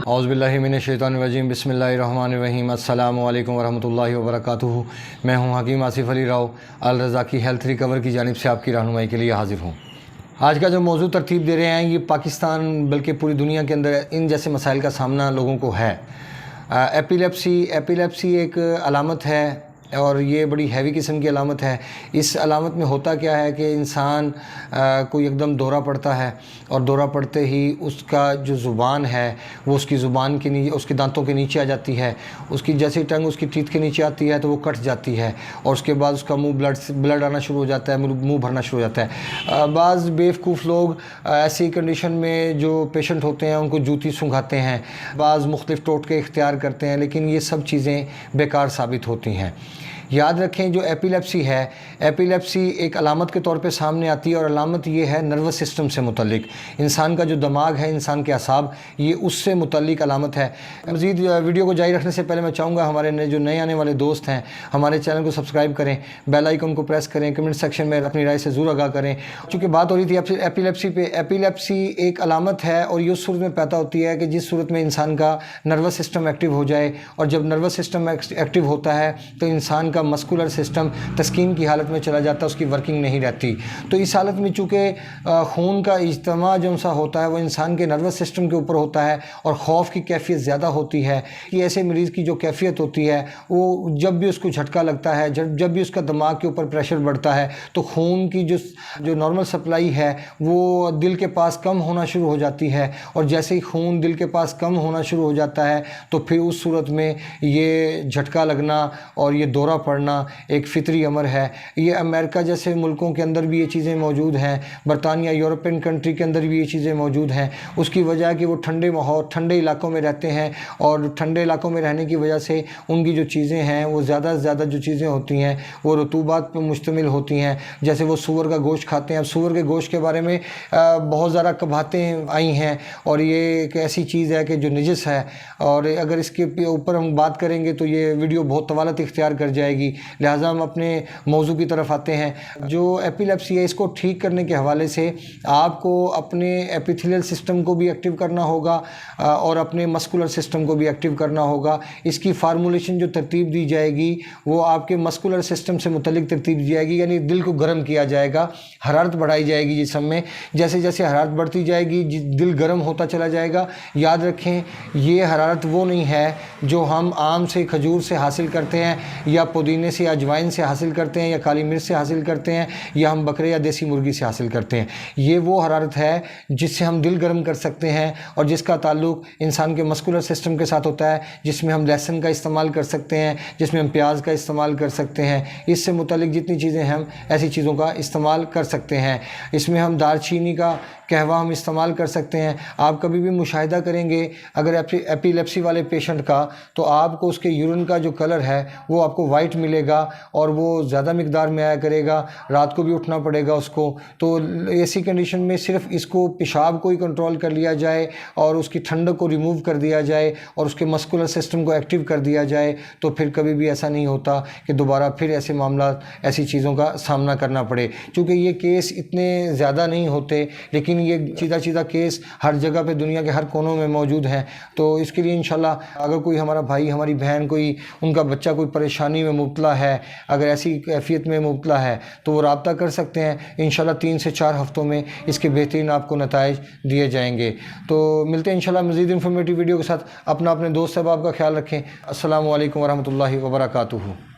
औज़ुबिल्लाहि मिनश्शैतानिर्रजीम बिस्मिल्लाहिर्रहमानिर्रहीम अस्सलामु अलैकुम वरहमतुल्लाहि वबरकातुहू। मैं हूं हकीम आसिफ़ अली राव अल रज़ा की हेल्थ रिकवर की जानिब से आपकी रहनुमाई के लिए हाज़िर हूं। आज का जो मौजू तरतीब दे रहे हैं ये पाकिस्तान बल्कि पूरी दुनिया के अंदर इन जैसे मसाइल का सामना लोगों को है। एपिलेप्सी एक अलामत है और ये बड़ी हैवी किस्म की अलामत है। इस अलामत में होता क्या है कि इंसान को एकदम दौरा पड़ता है और दौरा पड़ते ही उसका जो ज़ुबान है वो उसकी ज़ुबान के नीचे, उसके दांतों के नीचे आ जाती है। उसकी जैसे टंग उसकी टीथ के नीचे आती है तो वो कट जाती है और उसके बाद उसका मुंह ब्लड आना शुरू हो जाता है, मुंह भरना शुरू हो जाता है। बाज़ बेवकूफ़ लोग ऐसी कंडीशन में जो पेशेंट होते हैं उनको जूती सूंघाते हैं, बाज़ मुख्तलिफ़ टोटके इख्तियार करते हैं, लेकिन ये सब चीज़ें बेकार साबित होती हैं। याद रखें जो एपिलेप्सी है, एपिलेप्सी एक अलामत के तौर पे सामने आती है और अलामत ये है नर्वस सिस्टम से मुतल्लिक। इंसान का जो दिमाग है, इंसान के असाब, ये उससे मुतल्लिक अलामत है। मज़ीद वीडियो को जारी रखने से पहले मैं चाहूँगा हमारे जो नए आने वाले दोस्त हैं हमारे चैनल को सब्सक्राइब करें, बेल आइकन को प्रेस करें, कमेंट सेक्शन में अपनी राय से ज़रूर आगाह करें। चूँकि बात हो रही थी एपिलेप्सी पे, एपिलेप्सी एक अलामत है और ये उस सूरत में पैदा होती है कि जिस सूरत में इंसान का नर्वस सिस्टम एक्टिव हो जाए, और जब नर्वस सिस्टम एक्टिव होता है तो इंसान मस्कुलर सिस्टम तस्कीन की हालत में चला जाता है, उसकी वर्किंग नहीं रहती। तो इस हालत में चूँकि खून का इज्तिमा जो सा होता है वो इंसान के नर्वस सिस्टम के ऊपर होता है और खौफ की कैफियत ज़्यादा होती है कि ऐसे मरीज़ की जो कैफियत होती है वो जब भी उसको झटका लगता है, जब भी उसका दिमाग के ऊपर प्रेशर बढ़ता है तो खून की जो नॉर्मल सप्लाई है वो दिल के पास कम होना शुरू हो जाती है, और जैसे ही खून दिल के पास कम होना शुरू हो जाता है तो फिर उस सूरत में ये झटका लगना और ये दौरा पड़ना एक फितरी अमर है। ये अमेरिका जैसे मुल्कों के अंदर भी ये चीज़ें मौजूद हैं, बरतानिया यूरोपियन कंट्री के अंदर भी ये चीज़ें मौजूद हैं। उसकी वजह कि वो ठंडे माहौल, ठंडे इलाकों में रहते हैं और ठंडे इलाकों में रहने की वजह से उनकी जो चीज़ें हैं वो ज़्यादा से ज़्यादा जो चीज़ें होती हैं वो रतूबात पर मुश्तमिल होती हैं। जैसे वो सूअर का गोश्त खाते हैं। अब सूअर के गोश्त के बारे में बहुत ज़्यादा कबातें आई हैं और ये एक ऐसी चीज़ है कि जो नजिस है, और अगर इसके ऊपर हम बात करेंगे तो ये वीडियो बहुत तवालत इख्तियार कर जाएगी। लिहाजा हम अपने मौजू की तरफ आते हैं। जो एपिलेप्सी है इसको ठीक करने के हवाले से आपको अपने एपिथेलियल सिस्टम को भी एक्टिव करना होगा और अपने मस्कुलर सिस्टम को भी एक्टिव करना होगा। इसकी फार्मूलेशन जो तरतीब दी जाएगी वो आपके मस्कुलर सिस्टम से मुतल्लिक तरतीब दी जाएगी, यानी दिल को गर्म किया जाएगा, हरारत बढ़ाई जाएगी जिस्म में। जैसे जैसे हरारत बढ़ती जाएगी दिल गर्म होता चला जाएगा। याद रखें ये हरारत वो नहीं है जो हम आम से, खजूर से हासिल करते हैं या पुदीने से, अजवाइन से हासिल करते हैं या काली मिर्च से हासिल करते हैं या हम बकरे या देसी मुर्गी से हासिल करते हैं। ये वो हरारत है जिससे हम दिल गर्म कर सकते हैं और जिसका ताल्लुक इंसान के मस्कुलर सिस्टम के साथ होता है, जिसमें हम लहसुन का इस्तेमाल कर सकते हैं, जिसमें हम प्याज का इस्तेमाल कर सकते हैं। इससे मुतालिक जितनी चीज़ें हम ऐसी चीज़ों का इस्तेमाल कर सकते हैं। इसमें हम दालचीनी का कहवा हम इस्तेमाल कर सकते हैं। आप कभी भी मुशाहिदा करेंगे अगर एपिलेप्सी वाले पेशेंट का तो आपको उसके यूरिन का जो कलर है वो आपको वाइट मिलेगा और वो ज़्यादा मिकदार में आया करेगा। रात को भी उठना पड़ेगा उसको। तो ऐसी कंडीशन में सिर्फ इसको पेशाब को ही कंट्रोल कर लिया जाए और उसकी ठंडक को रिमूव कर दिया जाए और उसके मस्कुलर सिस्टम को एक्टिव कर दिया जाए तो फिर कभी भी ऐसा नहीं होता कि दोबारा फिर ऐसे मामला, ऐसी चीज़ों का सामना करना पड़े। क्योंकि ये केस इतने ज़्यादा नहीं होते, लेकिन ये सीधा केस हर जगह पे दुनिया के हर कोनों में मौजूद हैं। तो इसके लिए इंशाल्लाह अगर कोई हमारा भाई, हमारी बहन, कोई उनका बच्चा कोई परेशानी में मुब्तला है, अगर ऐसी कैफियत में मुब्तला है तो वो रब्ता कर सकते हैं। इंशाल्लाह 3 से 4 हफ्तों में इसके बेहतरीन आपको नताइज दिए जाएंगे। तो मिलते हैं इंशाल्लाह मज़ीद इन्फॉर्मेटिव वीडियो के साथ। अपने दोस्त साहब का ख्याल रखें। अस्सलामु अलैकुम वरहमतुल्लाहि वबरकातुहू।